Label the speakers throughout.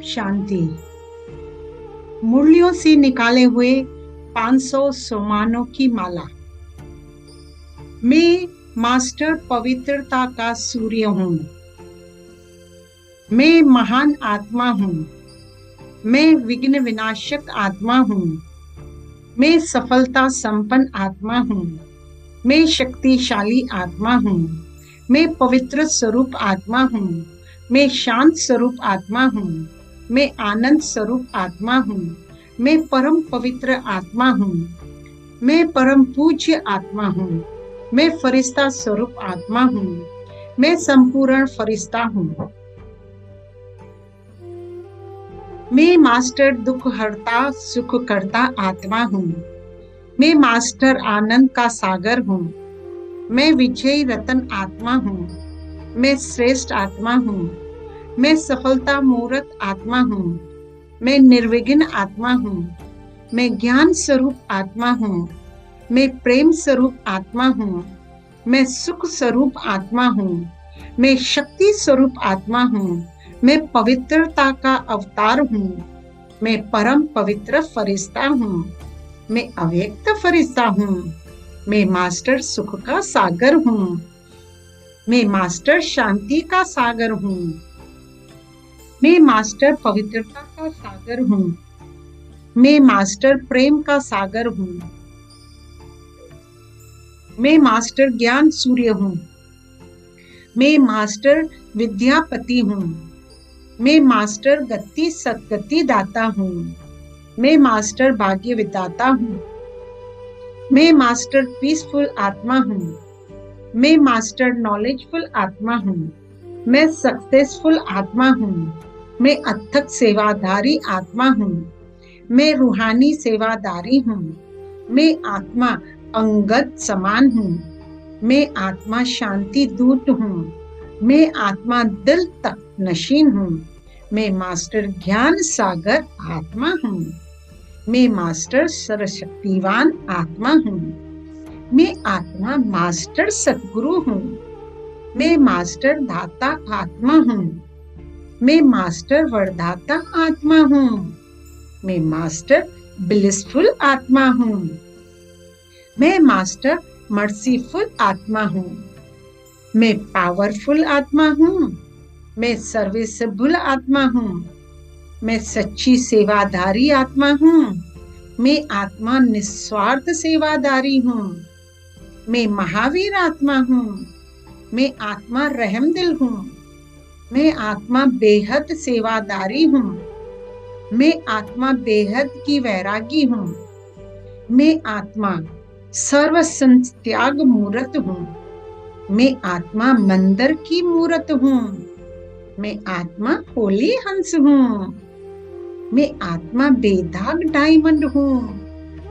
Speaker 1: शांति। मुरलियों से निकाले हुए 500 सोमानों की माला। मैं मास्टर पवित्रता का सूर्य हूँ। मैं महान आत्मा हूँ। मैं विघ्न विनाशक आत्मा हूँ। मैं सफलता संपन्न आत्मा हूँ। मैं शक्तिशाली आत्मा हूँ। मैं पवित्र स्वरूप आत्मा हूँ। मैं शांत स्वरूप आत्मा हूँ। मैं आनंद स्वरूप आत्मा हूँ। मैं परम पवित्र आत्मा हूँ। मैं परम पूज्य आत्मा हूँ। मैं फरिश्ता स्वरूप आत्मा हूँ। मैं संपूर्ण फरिश्ता हूँ। मैं मास्टर दुख हरता सुख करता आत्मा हूँ। मैं मास्टर आनंद का सागर हूँ। मैं विजयी रतन आत्मा हूँ। मैं श्रेष्ठ आत्मा हूँ। मैं सफलता मूर्त आत्मा हूँ। मैं निर्विघ्न आत्मा हूँ। मैं ज्ञान स्वरूप आत्मा हूँ। मैं प्रेम स्वरूप आत्मा हूँ। मैं सुख स्वरूप आत्मा हूँ। मैं शक्ति स्वरूप आत्मा हूँ। मैं पवित्रता का अवतार हूँ। मैं परम पवित्र फरिश्ता हूँ। मैं अव्यक्त फरिश्ता हूँ। मैं मास्टर सुख का सागर हूँ। मैं मास्टर शांति का सागर हूँ। मैं मास्टर पवित्रता का सागर हूँ। मैं मास्टर प्रेम का सागर हूँ। मैं मास्टर ज्ञान सूर्य हूँ। मैं मास्टर विद्यापति हूँ। मैं मास्टर गति सद्गति दाता हूँ। मैं मास्टर भाग्य विदाता हूँ। मैं मास्टर पीसफुल आत्मा हूँ। मैं मास्टर नॉलेजफुल आत्मा हूँ। मैं सक्सेसफुल आत्मा हूँ। मैं अथक सेवादारी आत्मा हूँ। मैं रूहानी सेवादारी हूँ। मैं आत्मा अंगद समान हूँ। मैं आत्मा शांति दूत हूँ। मैं आत्मा दिल तक नशीन हूँ। मैं मास्टर ज्ञान सागर आत्मा हूँ। मैं मास्टर सर्वशक्तिवान आत्मा हूँ। मैं आत्मा मास्टर सद्गुरु हूँ। मैं मास्टर दाता आत्मा हूँ। मैं मास्टर वरदाता आत्मा हूँ। मैं मास्टर ब्लिसफुल आत्मा हूँ। मैं मास्टर मर्सीफुल आत्मा हूँ। मैं पावरफुल आत्मा हूँ। मैं सर्विसेबल आत्मा हूँ। मैं सच्ची सेवादारी आत्मा हूँ। मैं आत्मा निस्वार्थ सेवादारी हूँ। मैं महावीर आत्मा हूँ। मैं आत्मा रहमदिल हूँ। मैं आत्मा बेहद सेवादारी हूँ। मैं आत्मा बेहद की वैरागी हूँ। मैं आत्मा सर्व संत्याग मूर्त हूँ। मैं आत्मा मंदिर की मूर्त हूँ। मैं आत्मा होली हंस हूँ। मैं आत्मा बेदाग डायमंड हूँ।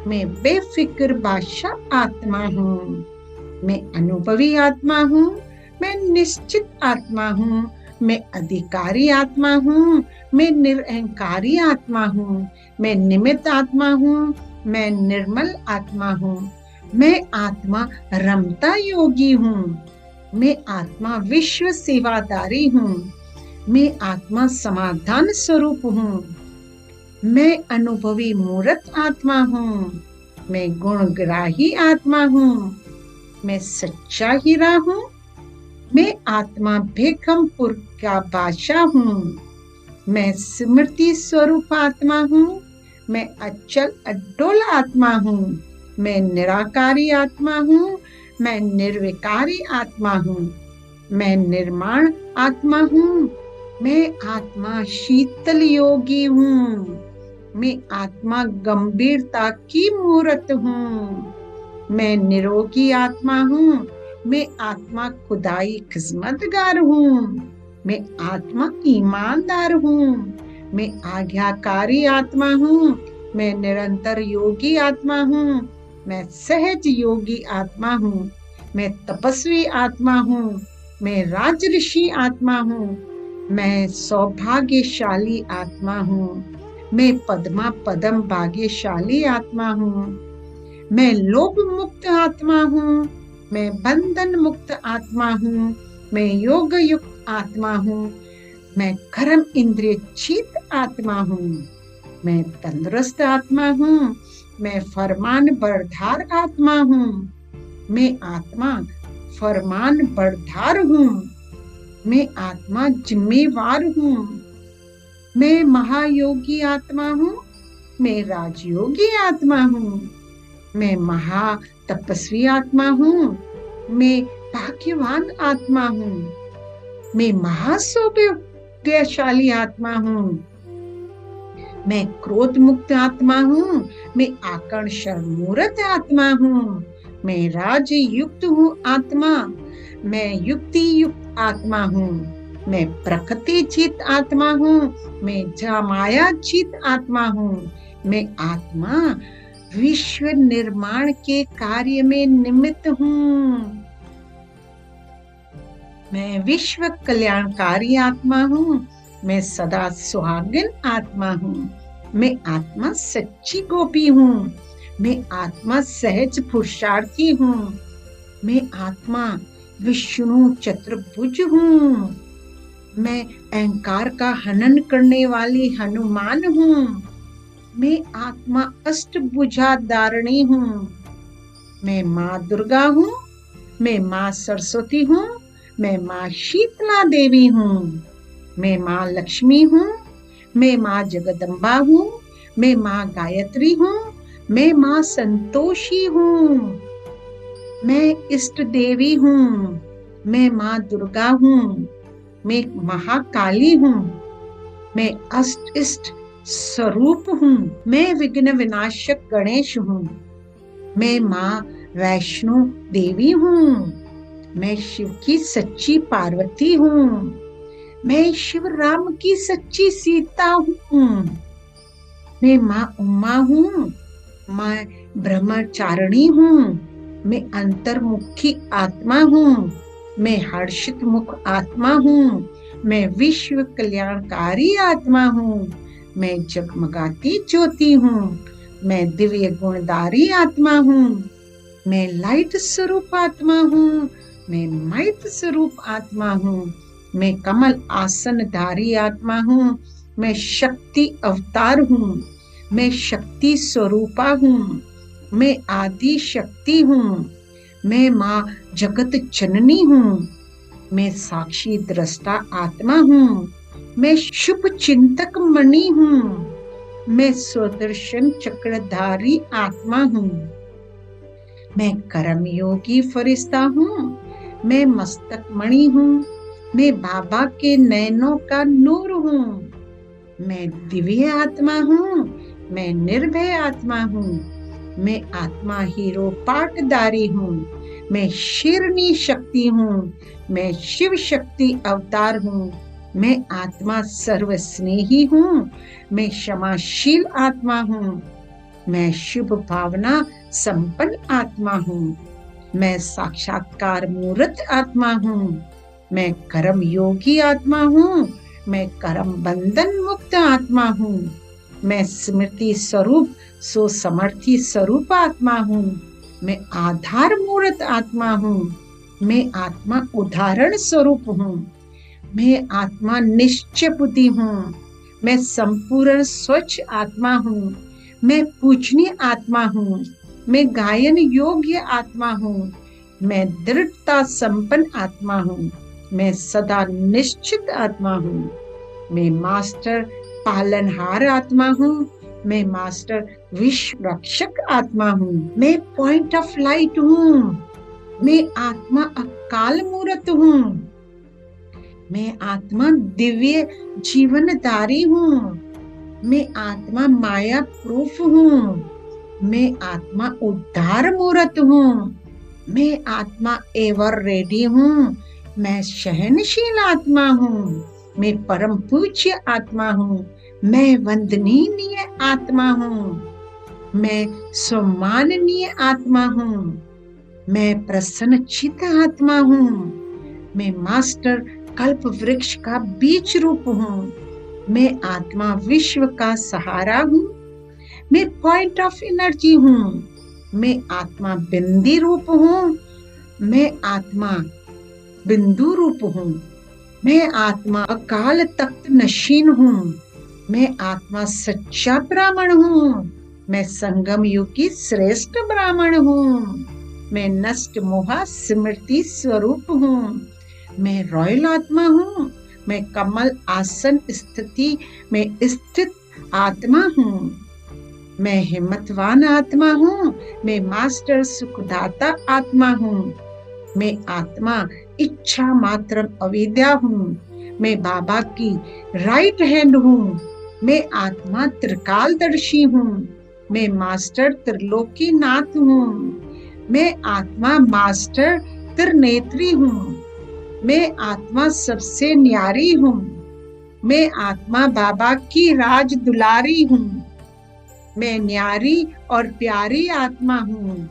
Speaker 1: मैं बेफिक्र बादशाह आत्मा हूँ। मैं अनुभवी आत्मा हूँ। मैं निश्चित आत्मा हूँ। मैं अधिकारी आत्मा हूँ। मैं निरअहंकारी आत्मा हूँ। मैं निमित्त आत्मा हूँ। मैं निर्मल आत्मा हूँ। मैं आत्मा रमता योगी हूँ। मैं आत्मा विश्व सेवादारी हूँ। मैं आत्मा समाधान स्वरूप हूँ। मैं अनुभवी मूर्त आत्मा हूँ। मैं गुणग्राही आत्मा हूँ। मैं सच्चा हीरा हूँ। मैं आत्मा बेगमपुर का बादशाह हूँ। मैं स्मृति स्वरूप आत्मा हूँ। मैं अचल अडोल आत्मा हूँ। मैं निराकारी आत्मा हूँ। मैं निर्विकारी आत्मा हूँ। मैं निर्माण आत्मा हूँ। मैं आत्मा शीतल योगी हूँ। मैं आत्मा गंभीरता की मूर्त हूँ। मैं निरोगी आत्मा हूँ। मैं आत्मा खुदाई खिदमतगार हूँ। मैं आत्मा ईमानदार हूँ। मैं आज्ञाकारी आत्मा हूँ। मैं निरंतर योगी आत्मा हूँ। मैं सहज योगी आत्मा हूँ। मैं तपस्वी आत्मा हूँ। मैं राजऋषि आत्मा हूँ। मैं सौभाग्यशाली आत्मा हूँ। मैं पद्मा पदम भाग्यशाली आत्मा हूँ। मैं लोभ मुक्त आत्मा हूँ। मैं बंधन मुक्त आत्मा हूँ। मैं योग युक्त आत्मा हूँ। मैं कर्म इंद्रिय चित आत्मा हूँ। मैं तंदुरुस्त आत्मा हूँ। मैं फरमान बरदार आत्मा हूँ। मैं आत्मा फरमान बरदार हूँ। मैं आत्मा जिम्मेवार हूँ। मैं महायोगी आत्मा हूँ। मैं राजयोगी आत्मा हूँ। मैं महा तपस्वी आत्मा हूँ। मैं भाग्यवान आत्मा हूँ। मैं महासौभाग्यशाली आत्मा हूँ। मैं क्रोध मुक्त आत्मा हूँ। मैं आकर्षण मूर्त आत्मा हूँ। मैं राजयुक्त हूँ आत्मा। मैं युक्ति युक्त आत्मा हूँ। मैं प्रकृति चित आत्मा हूँ। मैं माया चित आत्मा हूँ। मैं आत्मा विश्व निर्माण के कार्य में निमित्त हूँ। मैं विश्व कल्याणकारी आत्मा हूँ। मैं सदा सुहागिन आत्मा हूँ। मैं आत्मा सच्ची गोपी हूँ। मैं आत्मा सहज पुरुषार्थी हूँ। मैं आत्मा विष्णु चतुर्भुज हूँ। मैं अहंकार का हनन करने वाली हनुमान हूँ। मैं आत्मा अष्टभुजा धारिणी हूँ। मैं माँ दुर्गा हूँ। मैं माँ सरस्वती हूँ। मैं माँ शीतला देवी हूँ। मैं माँ लक्ष्मी हूँ। मैं माँ जगदम्बा हूँ। मैं माँ गायत्री हूँ। मैं माँ संतोषी हूँ। मैं इष्ट देवी हूँ। मैं माँ दुर्गा हूँ। मैं महाकाली हूँ। मैं अष्ट इष्ट स्वरूप हूँ। मैं विघ्न विनाशक गणेश हूँ। मैं माँ वैष्णो देवी हूँ। मैं शिव की सच्ची पार्वती हूँ। मैं शिव राम की सच्ची सीता हूँ। मैं माँ उमा हूँ। मैं ब्रह्मचारिणी हूँ। मैं अंतर्मुखी आत्मा हूँ। मैं हर्षित मुख आत्मा हूँ। मैं विश्व कल्याणकारी आत्मा हूँ। मैं जगमगाती ज्योति हूँ। मैं दिव्य गुणधारी आत्मा हूँ। मैं लाइट स्वरूप आत्मा हूँ। मैं माइट स्वरूप आत्मा हूँ। मैं कमल आसनधारी आत्मा हूँ। मैं शक्ति अवतार हूँ। मैं शक्ति स्वरूपा हूँ। मैं आदि शक्ति हूँ। मैं माँ जगत जननी हूँ। मैं साक्षी दृष्टा आत्मा हूँ। मैं शुभ चिंतक मणि हूँ। मैं स्वदर्शन चक्रधारी आत्मा हूँ। मैं कर्मयोगी फरिश्ता हूँ। मैं मस्तक मणि हूँ। मैं बाबा के नैनों का नूर हूँ। मैं दिव्य आत्मा हूँ। मैं निर्भय आत्मा हूँ। मैं आत्मा हीरो पाटदारी हूँ। मैं शेरनी शक्ति हूँ। मैं शिव शक्ति अवतार हूँ। मैं आत्मा सर्वस्नेही हूँ। मैं क्षमाशील आत्मा हूँ। मैं शुभ भावना संपन्न आत्मा हूँ। मैं साक्षात्कार मूर्त आत्मा हूँ। मैं कर्म योगी आत्मा हूँ। मैं कर्म बंधन मुक्त आत्मा हूँ। मैं स्मृति स्वरूप सुसमर्थी स्वरूप आत्मा हूँ। मैं आधार मूर्त आत्मा हूँ। मैं आत्मा उदाहरण स्वरूप हूँ। मैं आत्मा निश्चय बुद्धि हूँ। मैं संपूर्ण स्वच्छ आत्मा हूँ। मैं पूजनीय आत्मा हूँ। मैं गायन योग्य आत्मा हूँ। मैं दृढ़ता संपन्न आत्मा हूँ। मैं सदा निश्चित आत्मा हूँ। मैं मास्टर पालनहार आत्मा हूँ। मैं मास्टर विश्व रक्षक आत्मा हूँ। मैं पॉइंट ऑफ लाइट हूँ। मैं आत्मा अकाल मूर्त हूँ। मैं आत्मा दिव्य जीवनधारी हूँ। मैं आत्मा माया प्रूफ हूँ। मैं आत्मा उद्धार मूर्त हूँ। मैं आत्मा एवर रेडी हूँ। मैं सहनशील आत्मा हूँ। मैं परम पूज्य आत्मा हूँ। मैं वंदनीय आत्मा हूँ। मैं सम्माननीय आत्मा हूँ। मैं प्रसन्नचित्त आत्मा हूँ। मैं मास्टर कल्प वृक्ष का बीज रूप हूँ। मैं आत्मा विश्व का सहारा हूँ। मैं पॉइंट ऑफ एनर्जी हूँ। मैं आत्मा बिंदी रूप हूँ। मैं आत्मा बिंदु रूप हूँ। मैं आत्मा अकाल तख्त नशीन हूँ। मैं आत्मा सच्चा ब्राह्मण हूँ। मैं संगम युग की श्रेष्ठ ब्राह्मण हूँ। मैं नष्ट मोहा स्मृति स्वरूप हूँ। मैं रॉयल आत्मा हूँ। मैं कमल आसन स्थिति में स्थित आत्मा हूँ। मैं हिम्मतवान आत्मा हूँ। मैं मास्टर सुखदाता आत्मा हूँ। मैं आत्मा इच्छा मात्र अविद्या हूँ। मैं बाबा की राइट हैंड हूँ। मैं आत्मा त्रिकालदर्शी हूँ। मैं मास्टर त्रिलोकी नाथ हूँ। मैं आत्मा मास्टर त्रिनेत्री हूँ। मैं आत्मा सबसे न्यारी हूँ। मैं आत्मा बाबा की राज दुलारी हूँ। मैं न्यारी और प्यारी आत्मा हूँ।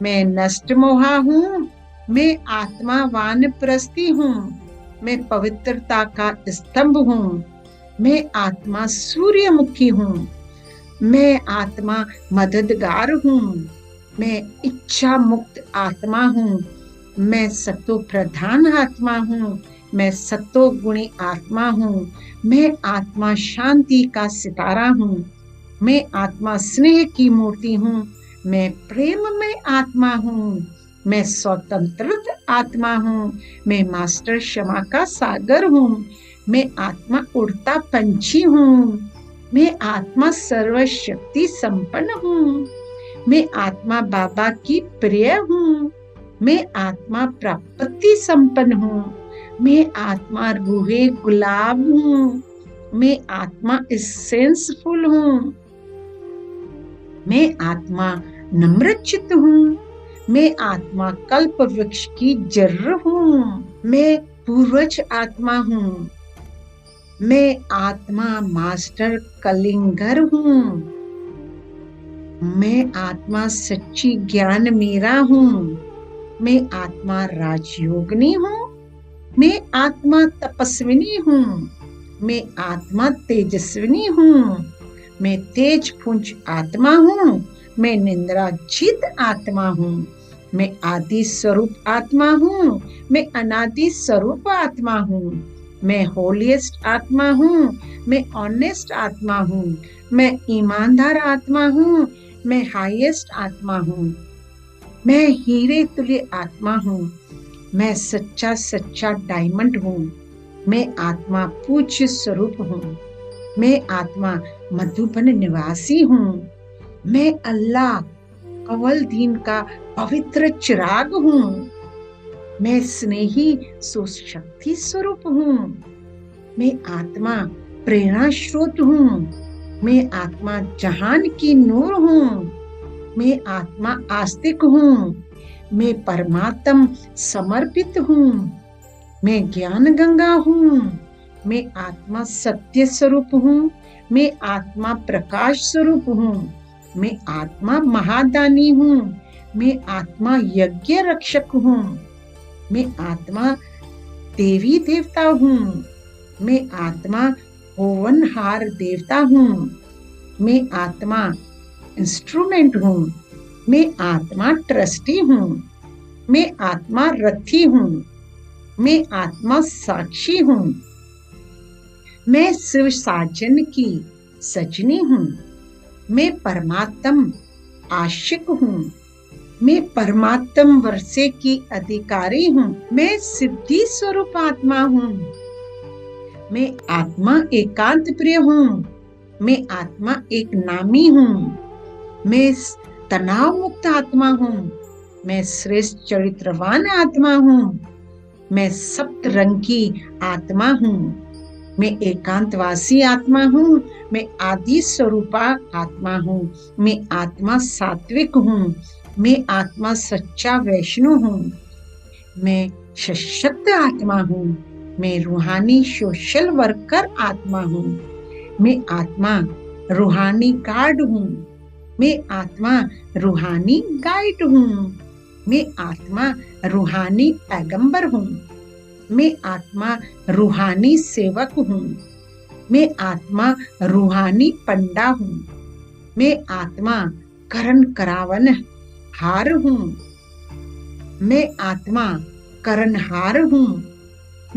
Speaker 1: मैं नष्ट मोहा हूँ। मैं आत्मा वानप्रस्थी हूँ। मैं पवित्रता का स्तंभ हूँ। मैं आत्मा सूर्यमुखी हूँ। मैं आत्मा मददगार हूँ। मैं इच्छा मुक्त आत्मा हूँ। मैं सतो प्रधान आत्मा हूँ। मैं सतो गुणी आत्मा हूँ। मैं आत्मा शांति का सितारा हूँ। मैं आत्मा स्नेह की मूर्ति हूँ। मैं प्रेम में आत्मा हूँ। मैं स्वतंत्र आत्मा हूँ। मैं मास्टर क्षमा का सागर हूँ। मैं आत्मा उड़ता पंछी हूँ। मैं आत्मा सर्वशक्ति संपन्न हूँ। मैं आत्मा बाबा की प्रिय हूँ। मैं आत्मा प्राप्ति संपन्न हूँ। मैं आत्मा रूहे गुलाब हूँ। मैं आत्मा एसेंसफुल हूँ। मैं आत्मा नम्रचित हूँ। मैं आत्मा कल्प वृक्ष की जर्र हूँ। मैं पूर्वज आत्मा हूँ। मैं आत्मा मास्टर कलिंगर हूँ। मैं आत्मा सच्ची ज्ञान मेरा हूँ। मैं आत्मा राजयोगिनी हूँ। मैं आत्मा तपस्विनी हूँ। मैं आत्मा तेजस्विनी हूँ। मैं तेज पुंज आत्मा हूँ। मैं निंद्रा जीत आत्मा हूँ। मैं आदि स्वरूप आत्मा हूँ। मैं अनादि स्वरूप आत्मा हूँ। मैं होलीस्ट आत्मा हूँ। मैं ऑनेस्ट आत्मा हूँ। मैं ईमानदार आत्मा हूँ। मैं हाईएस्ट आत्मा हूँ। मैं हीरे तुल्य आत्मा हूँ। मैं सच्चा सच्चा डायमंड हूँ। मैं आत्मा पूज्य स्वरूप हूँ। मैं आत्मा मधुबन निवासी हूँ। मैं अल्लाह अव्वल दीन का पवित्र चिराग हूँ। मैं स्नेही शक्ति स्वरूप हूँ। मैं आत्मा प्रेरणा स्रोत हूँ। मैं आत्मा जहान की नूर हूँ। मैं आत्मा आस्तिक हूँ। मैं परमात्म समर्पित हूँ। मैं ज्ञान गंगा हूँ। मैं आत्मा सत्य स्वरूप हूँ। मैं आत्मा प्रकाश स्वरूप हूँ। मैं आत्मा महादानी हूँ। मैं आत्मा यज्ञ रक्षक हूँ। मैं आत्मा देवी देवता हूँ। मैं आत्मा होवनहार देवता हूँ। मैं आत्मा इंस्ट्रूमेंट हूँ। मैं आत्मा ट्रस्टी हूँ। मैं आत्मा रथी हूँ। मैं आत्मा साक्षी हूँ। मैं शिव साजन की सजनी हूँ। मैं परमात्म आशिक हूँ। मैं परमात्म वर्षे की अधिकारी हूँ। मैं सिद्धि स्वरूप आत्मा हूँ। मैं आत्मा एकांत प्रिय हूँ। मैं आत्मा एक नामी हूँ। मैं तनाव मुक्त आत्मा हूँ। मैं श्रेष्ठ चरित्रवान आत्मा हूँ। मैं सप्त रंग की आत्मा हूँ। मैं एकांतवासी आत्मा हूँ। मैं आदि स्वरूपा आत्मा हूँ। मैं आत्मा सात्विक हूँ। मैं आत्मा सच्चा वैष्णव हूँ। मैं सशक्त आत्मा हूँ। मैं रूहानी सोशल वर्कर आत्मा हूँ। मैं आत्मा रूहानी गार्ड हूँ। मैं आत्मा रूहानी गाइड हूँ। मैं आत्मा रूहानी पैगंबर हूँ। मैं आत्मा रूहानी सेवक हूँ। मैं आत्मा रूहानी पंडा हूँ। मैं आत्मा करण करावन हार हूँ। मैं आत्मा करणहार हूँ।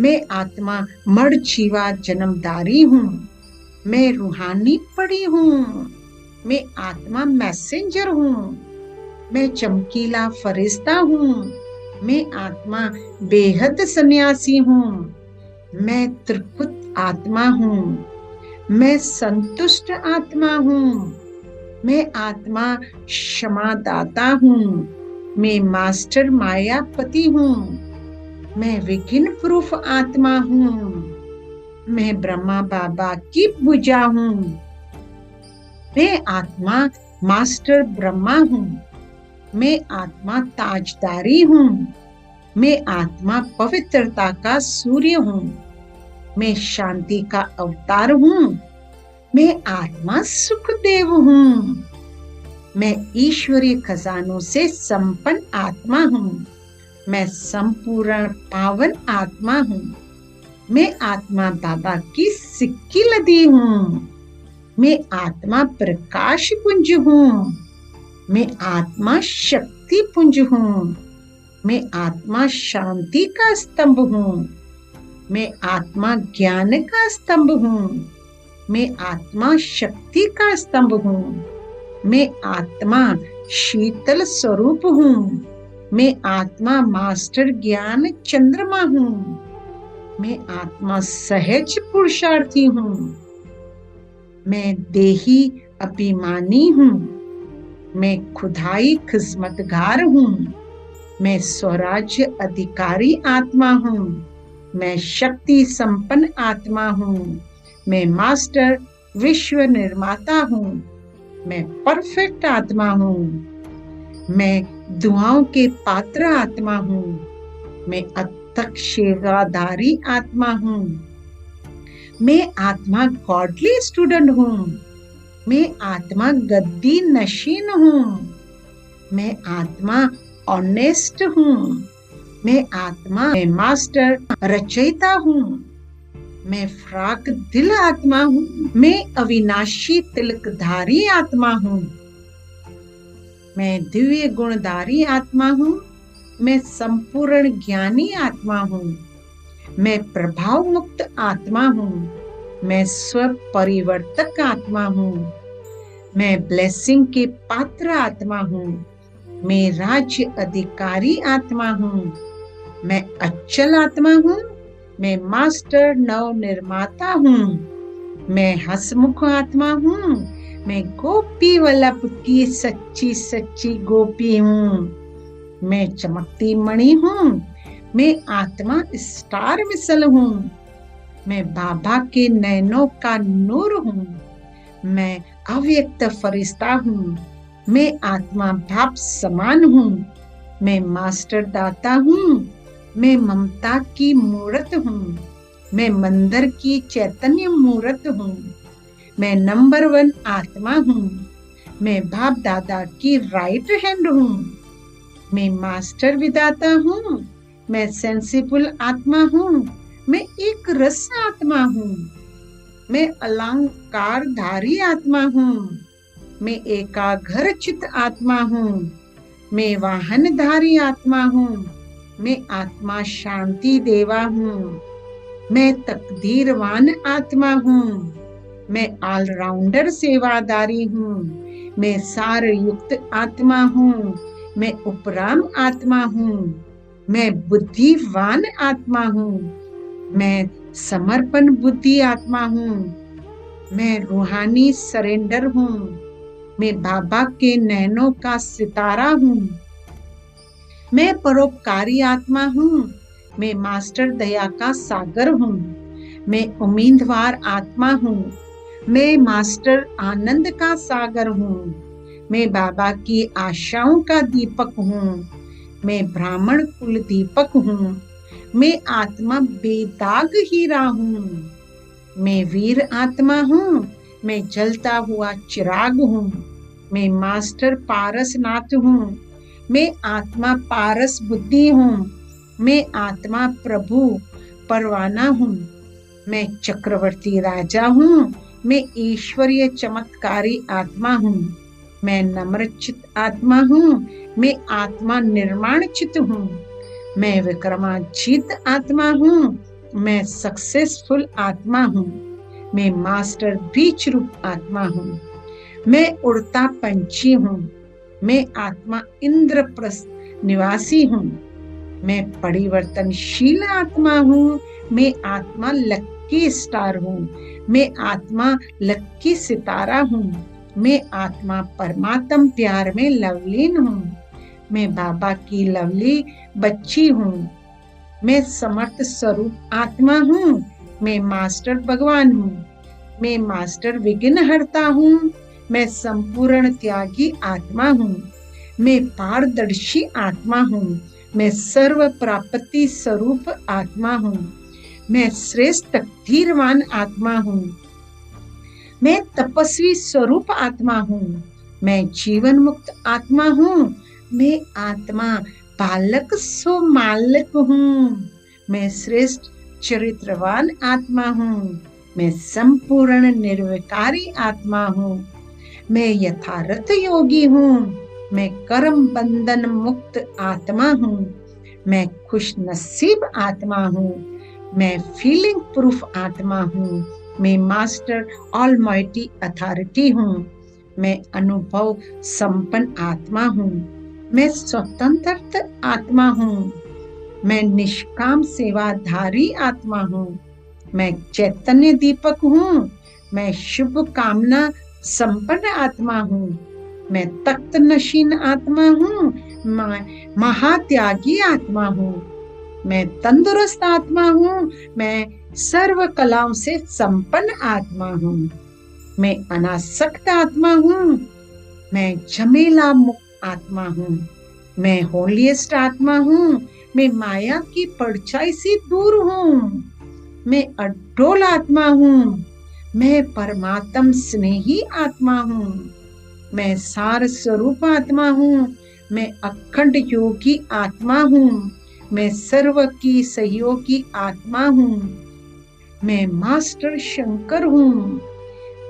Speaker 1: मैं आत्मा मर जीवा जन्मदारी हूँ। मैं रूहानी पड़ी हूँ। मैं आत्मा मैसेंजर हूँ। मैं चमकीला फरिश्ता हूँ। मैं आत्मा बेहद सन्यासी हूँ। मैं त्रिपुत आत्मा हूँ। मैं संतुष्ट आत्मा हूँ। मैं आत्मा क्षमादाता हूँ। मैं मास्टर मायापति हूँ। मैं विघ्न प्रूफ आत्मा हूँ। मैं ब्रह्मा बाबा की भुजा हूँ। मैं आत्मा मास्टर ब्रह्मा हूँ। मैं आत्मा ताजदारी हूँ। मैं आत्मा पवित्रता का सूर्य हूँ। मैं शांति का अवतार हूँ। मैं आत्मा सुखदेव हूँ। मैं ईश्वरीय खजानों से संपन्न आत्मा हूँ। मैं संपूर्ण पावन आत्मा हूँ। मैं आत्मा बाबा की सिक्की लदी हूँ। मैं आत्मा प्रकाश पुंज हूँ। मैं आत्मा शक्ति पुंज हूँ। मैं आत्मा शांति का स्तंभ हूँ। मैं आत्मा ज्ञान का स्तंभ हूँ। मैं आत्मा शक्ति का स्तंभ हूँ। मैं आत्मा शीतल स्वरूप हूँ। मैं आत्मा मास्टर ज्ञान चंद्रमा हूँ। मैं आत्मा सहज पुरुषार्थी हूँ। मैं देही अभिमानी हूँ। मैं खुदाई खिदमतगार हूँ। मैं स्वराज्य अधिकारी आत्मा हूँ। मैं शक्ति संपन्न आत्मा हूँ। मैं मास्टर विश्व निर्माता हूँ। मैं परफेक्ट आत्मा हूँ। मैं दुआओं के पात्र आत्मा हूँ। मैं अथक सेवादारी आत्मा हूँ। मैं आत्मा गॉडली स्टूडेंट हूँ। मैं आत्मा गद्दी नशीन हूँ। मैं आत्मा ऑनेस्ट हूँ। मैं आत्मा मैं मास्टर रचयिता हूँ। मैं फ्राक दिल आत्मा हूँ। मैं अविनाशी तिलकधारी आत्मा हूँ। मैं दिव्य गुणधारी आत्मा हूँ। मैं संपूर्ण ज्ञानी आत्मा हूँ। मैं प्रभाव मुक्त आत्मा हूँ। मैं स्व परिवर्तक आत्मा हूँ। मैं ब्लेसिंग के पात्र आत्मा हूँ। मैं राज्य अधिकारी आत्मा हूँ। मैं अचल आत्मा हूँ। मैं मास्टर नव निर्माता हूँ। मैं हसमुख आत्मा हूँ। मैं गोपी वल्लभ की सच्ची सच्ची गोपी हूँ। मैं चमकती मणि हूँ। मैं आत्मा स्टार मिसल हूँ। मैं बाबा के नैनों का नूर हूँ। मैं अव्यक्त फरिश्ता हूँ। मैं आत्मा भाव समान हूँ। मैं मास्टर दाता हूँ। मैं ममता की मूर्त हूँ। मैं मंदिर की चैतन्य मूर्त हूँ। मैं नंबर 1 आत्मा हूँ। मैं बाप दादा की राइट हैंड हूँ। मैं मास्टर विदाता हूँ। मैं सेंसिबल आत्मा हूँ। मैं एक रस आत्मा हूँ। मैं अलंकारधारी आत्मा हूँ। मैं एकाग्र चित आत्मा हूँ। मैं वाहनधारी आत्मा हूँ। मैं आत्मा शांति देवा हूँ। मैं तकदीरवान आत्मा हूँ। मैं ऑलराउंडर सेवादारी हूँ। मैं सार युक्त आत्मा हूँ। मैं उपराम आत्मा हूँ। मैं बुद्धिवान आत्मा हूँ। मैं समर्पण बुद्धि आत्मा हूँ। मैं रूहानी सरेंडर हूँ। मैं बाबा के नैनों का सितारा हूँ। मैं परोपकारी आत्मा हूँ। मैं मास्टर दया का सागर हूँ। मैं उम्मीदवार आत्मा हूँ। मैं मास्टर आनंद का सागर हूँ। मैं बाबा की आशाओं का दीपक हूँ। मैं ब्राह्मण कुल दीपक हूँ। मैं आत्मा बेदाग हीरा हूँ। मैं वीर आत्मा हूँ। मैं जलता हुआ चिराग हूँ। मैं मास्टर पारसनाथ हूँ। मैं आत्मा पारस बुद्धि हूँ। मैं आत्मा प्रभु परवाना हूँ। मैं चक्रवर्ती राजा हूँ। मैं ईश्वरीय चमत्कारी आत्मा हूँ। मैं नम्रचित आत्मा हूँ। मैं आत्मा निर्माण चित हूँ। मैं विक्रमाजीत आत्मा हूँ। मैं सक्सेसफुल आत्मा हूँ। मैं मास्टर बीच रूप आत्मा हूँ। मैं उड़ता पंछी हूँ। मैं आत्मा इंद्रप्रस्थ निवासी हूँ। मैं परिवर्तनशील आत्मा हूँ। मैं आत्मा लक्की स्टार हूँ। मैं आत्मा लक्की सितारा हूँ। मैं आत्मा परमात्म प्यार में लवलीन हूँ। मैं बाबा की लवली बच्ची हूँ। मैं समर्थ स्वरूप आत्मा हूँ। मैं मास्टर भगवान हूँ। मैं मास्टर विघ्नहर्ता हूँ। मैं संपूर्ण त्यागी आत्मा हूँ। मैं पारदर्शी आत्मा हूँ। मैं सर्व प्राप्ति स्वरूप आत्मा हूँ। मैं श्रेष्ठ तकदीरवान आत्मा हूँ। मैं तपस्वी स्वरूप आत्मा हूँ। मैं जीवन मुक्त आत्मा हूँ। मैं आत्मा बालक सो मालक हूँ। मैं श्रेष्ठ चरित्रवान आत्मा हूँ। मैं संपूर्ण निर्विकारी आत्मा हूँ। मैं यथार्थ योगी हूँ। मैं कर्म बंधन मुक्त आत्मा हूँ। मैं खुश नसीब आत्मा हूँ। मैं फीलिंग प्रूफ आत्मा हूँ। मैं मास्टर ऑलमाइटी अथॉरिटी हूँ। मैं अनुभव संपन्न आत्मा हूँ। मैं स्वतंत्र आत्मा हूँ। मैं निष्काम सेवाधारी आत्मा हूँ। मैं चैतन्य दीपक हूँ। मैं शुभ कामना संपन्न आत्मा हूँ। मैं तख्त नशीन आत्मा हूँ। मैं महात्यागी आत्मा हूँ। मैं तंदुरुस्त आत्मा हूँ। मैं सर्व कलाओं से संपन्न आत्मा हूँ। मैं अनासक्त आत्मा हूँ। मैं झमेला मुक्त आत्मा हूँ। मैं होलीस्ट आत्मा हूँ। मैं माया की परछाई से दूर हूँ। मैं अडोल आत्मा हूँ। मैं परमात्म स्नेही आत्मा हूँ। मैं सार स्वरूप आत्मा हूँ। मैं अखंड योगी आत्मा हूँ। मैं सर्व की सहयोगी आत्मा हूँ। मैं मास्टर शंकर हूँ।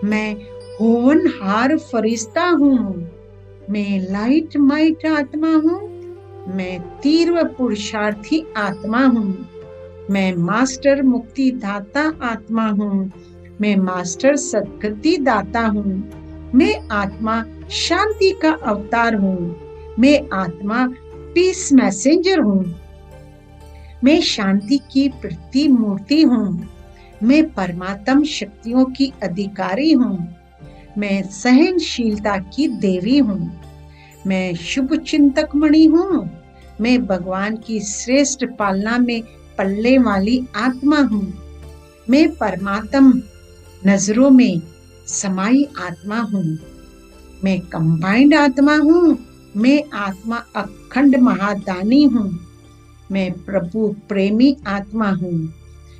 Speaker 1: मैं होवनहार फरिश्ता हूँ। मैं लाइट माइट आत्मा हूँ। मैं तीव्र पुरुषार्थी आत्मा हूँ। मैं मास्टर मुक्ति दाता आत्मा हूँ। मैं मास्टर सद्गति दाता हूँ। मैं आत्मा शांति का अवतार हूँ। मैं आत्मा पीस मैसेंजर हूँ। मैं शांति की प्रतिमूर्ति हूँ। मैं परमात्म शक्तियों की अधिकारी हूँ। मैं सहनशीलता की देवी हूँ। मैं शुभ चिंतक मणि हूँ। मैं भगवान की श्रेष्ठ पालना में पलने वाली आत्मा हूँ। मैं परमात्म नजरों में समाई आत्मा हूँ। मैं कंबाइंड आत्मा हूँ। मैं आत्मा अखंड महादानी हूँ। मैं प्रभु प्रेमी आत्मा हूँ।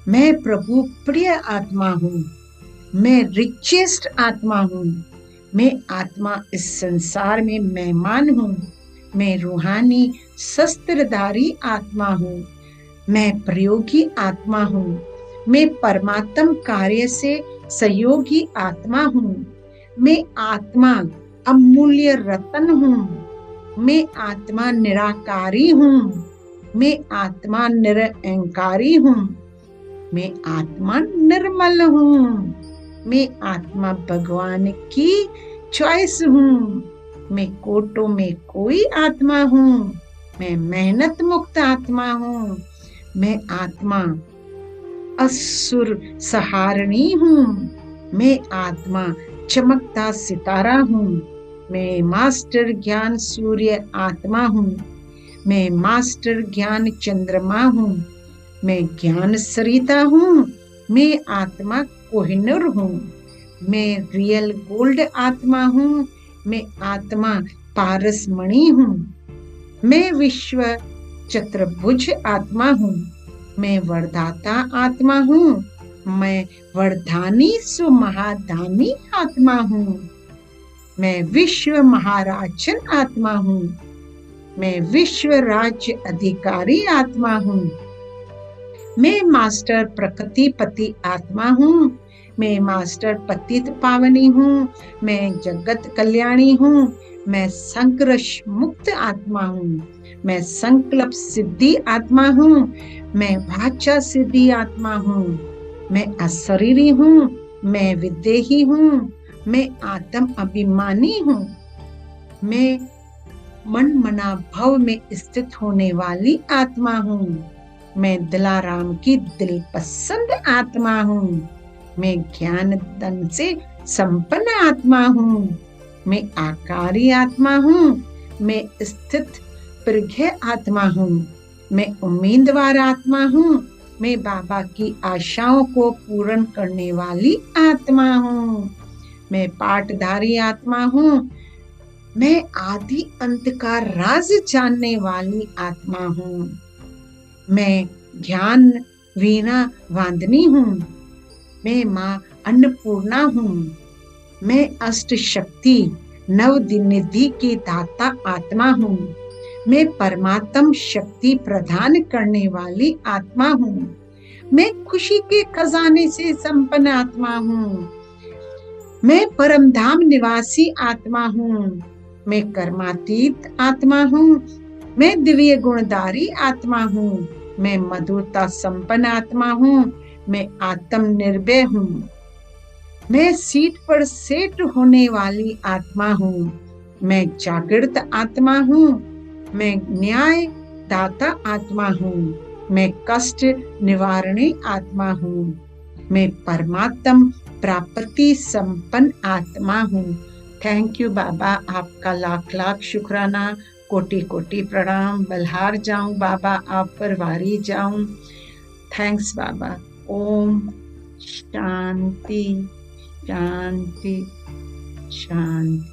Speaker 1: मैं प्रभु प्रिय आत्मा हूँ। मैं रिचेस्ट आत्मा हूँ। मैं आत्मा इस संसार में मेहमान हूँ। मैं रूहानी शस्त्रधारी आत्मा हूँ। मैं प्रयोगी आत्मा हूँ। मैं परमात्म कार्य से सहयोगी आत्मा हूँ। मैं आत्मा अमूल्य रतन हूँ। मैं आत्मा निराकारी हूँ। मैं आत्मा निरअहंकारी हूँ। मैं आत्मा निर्मल हूँ। मैं आत्मा भगवान की चॉइस हूँ। मैं कोटों में कोई आत्मा हूँ। मैं मेहनत मुक्त आत्मा हूँ। मैं आत्मा असुर सहारणी हूँ। मैं आत्मा चमकता सितारा हूँ। मैं मास्टर ज्ञान सूर्य आत्मा हूँ। मैं मास्टर ज्ञान चंद्रमा हूँ। मैं ज्ञान सरिता हूँ। मैं आत्मा कोहिनूर हूँ। मैं रियल गोल्ड आत्मा हूँ। मैं आत्मा पारस मणि हूँ। मैं विश्व चतुर्भुज आत्मा हूँ। मैं वरदाता आत्मा हूँ। मैं वरदानी सुमहादानी आत्मा हूँ। मैं विश्व महाराजन आत्मा हूँ। मैं विश्व राज्य अधिकारी आत्मा हूँ। मैं मास्टर प्रकृतिपति आत्मा हूँ। मैं मास्टर पतित पावनी हूँ। मैं जगत कल्याणी हूँ। मैं संघर्ष मुक्त आत्मा हूँ। मैं संकल्प सिद्धि आत्मा हूँ, मैं वाचा सिद्धि आत्मा हूँ, मैं अशरीरी हूँ, मैं विदेही हूँ, मैं आत्म अभिमानी हूँ, मैं मन मना भव में स्थित होने वाली आत्मा हूँ, मैं दिलाराम की दिल पसंद आत्मा हूँ, मैं ज्ञान धन से संपन्न आत्मा हूँ, मैं आकारी आत्मा हूँ, मैं स्थित प्रज्ञ आत्मा हूँ, मैं उम्मीदवार आत्मा हूँ, मैं बाबा की आशाओं को पूर्ण करने वाली आत्मा हूँ, मैं पाठधारी आत्मा हूँ, मैं आदि अंत का राज जानने वाली आत्मा हूँ, मैं ज्ञान वीणा वादनी हूँ, मैं माँ अन्नपूर्णा हूँ, मैं अष्ट शक्ति नव निधि की दाता आत्मा हूँ, मैं परमात्म शक्ति प्रदान करने वाली आत्मा हूँ, मैं खुशी के खजाने से संपन्न आत्मा हूँ, मैं परम धाम निवासी आत्मा हूँ, मैं कर्मातीत आत्मा हूँ, मैं दिव्य गुणधारी आत्मा हूँ, मैं मधुरता संपन्न आत्मा हूँ, मैं आत्म निर्भय हूँ, मैं सीट पर सेट होने वाली आत्मा हूँ, मैं जागृत आत्मा हूँ, मैं न्याय दाता आत्मा हूँ, मैं कष्ट निवारणी आत्मा हूँ, मैं परमात्म प्राप्ति संपन्न आत्मा हूँ। थैंक यू बाबा, आपका लाख लाख शुक्राना, कोटि कोटि प्रणाम। बल्हार जाऊं बाबा, आप पर वारी जाऊं। थैंक्स बाबा। ओम शांति शांति शांति।